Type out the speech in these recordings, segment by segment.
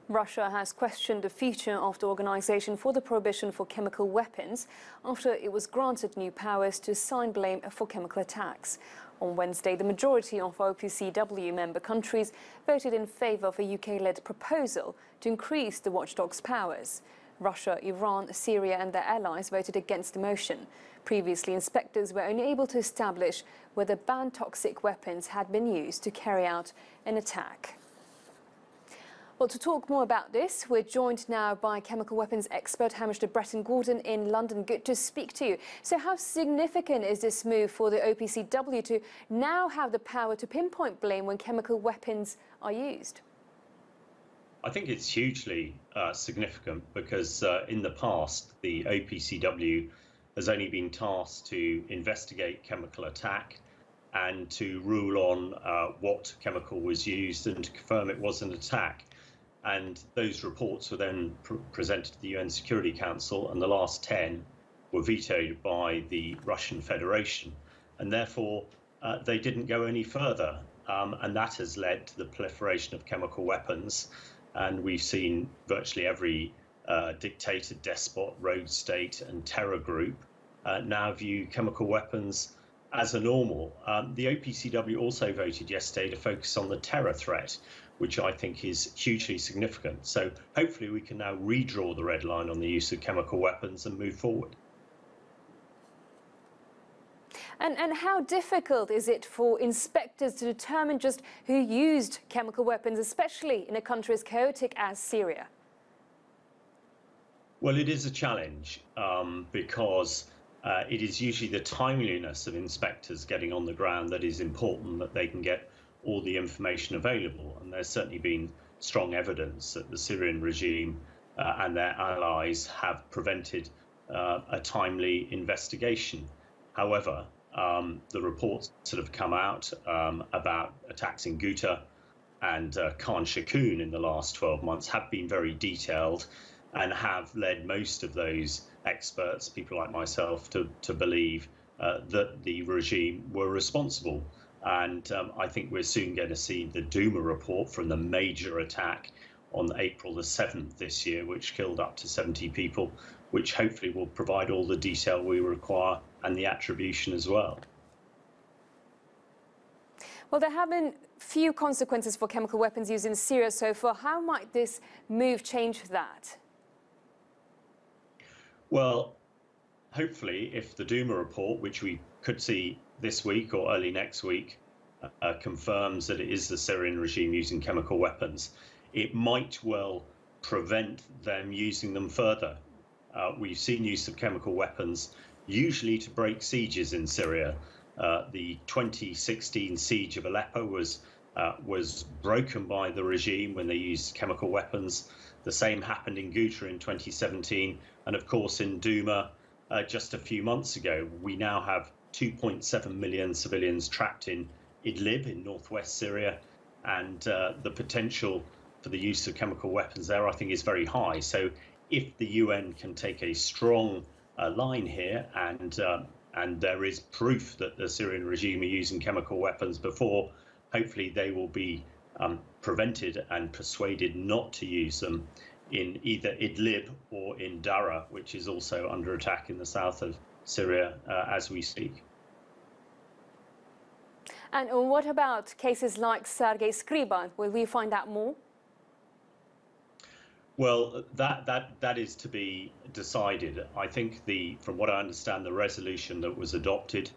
Russia has questioned the future of the Organization for the Prohibition for Chemical Weapons after it was granted new powers to assign blame for chemical attacks. On Wednesday, the majority of Opcw member countries voted in favour of a UK-led proposal to increase the watchdog's powers. Russia, Iran, Syria and their allies voted against the motion. Previously, inspectors were only able to establish whether banned toxic weapons had been used to carry out an attack. Well, to talk more about this, we're joined now by chemical weapons expert Hamish de Bretton-Gordon in London. Good to speak to you. So how significant is this move for the Opcw to now have the power to pinpoint blame when chemical weapons are used? I think it's hugely significant because in the past, the Opcw has only been tasked to investigate chemical attack and to rule on what chemical was used and to confirm it was an attack. And those reports were then presented to the UN Security Council, and the last 10 were vetoed by the Russian Federation. And therefore, they didn't go any further. And that has led to the proliferation of chemical weapons. And we've seen virtually every dictator, despot, rogue state and terror group now view chemical weapons as a normal. The Opcw also voted yesterday to focus on the terror threat, which I think is hugely significant. So hopefully we can now redraw the red line on the use of chemical weapons and move forward. And how difficult is it for inspectors to determine just who used chemical weapons, especially in a country as chaotic as Syria? Well, it is a challenge because it is usually the timeliness of inspectors getting on the ground that is important, that they can get all the information available. And there's certainly been strong evidence that the Syrian regime and their allies have prevented a timely investigation. However, the reports that have come out about attacks in Ghouta and Khan Shaykhun in the last 12 months have been very detailed and have led most of those experts, people like myself, to believe that the regime were responsible. And I think we're soon going to see the Duma report from the major attack on April the 7th this year, which killed up to 70 people, which hopefully will provide all the detail we require and the attribution as well. Well, there have been few consequences for chemical weapons used in Syria so far. How might this move change that? Well, hopefully, if the Duma report, which we could see this week or early next week, confirms that it is the Syrian regime using chemical weapons, it might well prevent them using them further. We've seen use of chemical weapons usually to break sieges in Syria. The 2016 siege of Aleppo was broken by the regime when they used chemical weapons. The same happened in Ghouta in 2017, and of course in Duma just a few months ago. We now have 2.7 million civilians trapped in Idlib in northwest Syria, and the potential for the use of chemical weapons there, I think, is very high. So if the UN can take a strong line here, and there is proof that the Syrian regime are using chemical weapons before, hopefully they will be prevented and persuaded not to use them in either Idlib or in Dara, which is also under attack in the south of Syria as we speak. And what about cases like Sergei Skripal? Will we find out more? Well, that is to be decided. I think from what I understand, the resolution that was adopted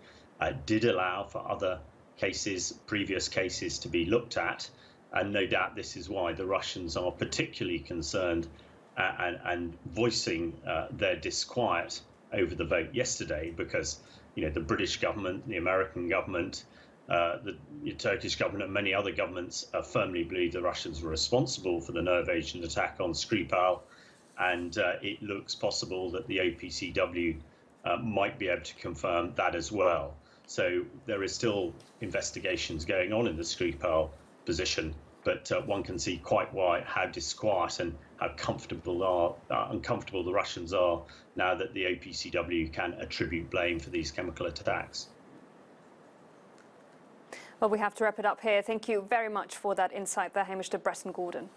did allow for other cases, previous cases, to be looked at. And no doubt this is why the Russians are particularly concerned and voicing their disquiet over the vote yesterday, because the British government, the American government, the Turkish government and many other governments firmly believe the Russians were responsible for the nerve agent attack on Skripal, and it looks possible that the Opcw might be able to confirm that as well. So there is still investigations going on in the Skripal position, but one can see quite how disquiet and how uncomfortable the Russians are now that the Opcw can attribute blame for these chemical attacks. Well, we have to wrap it up here. Thank you very much for that insight there, Hamish de Bretton-Gordon.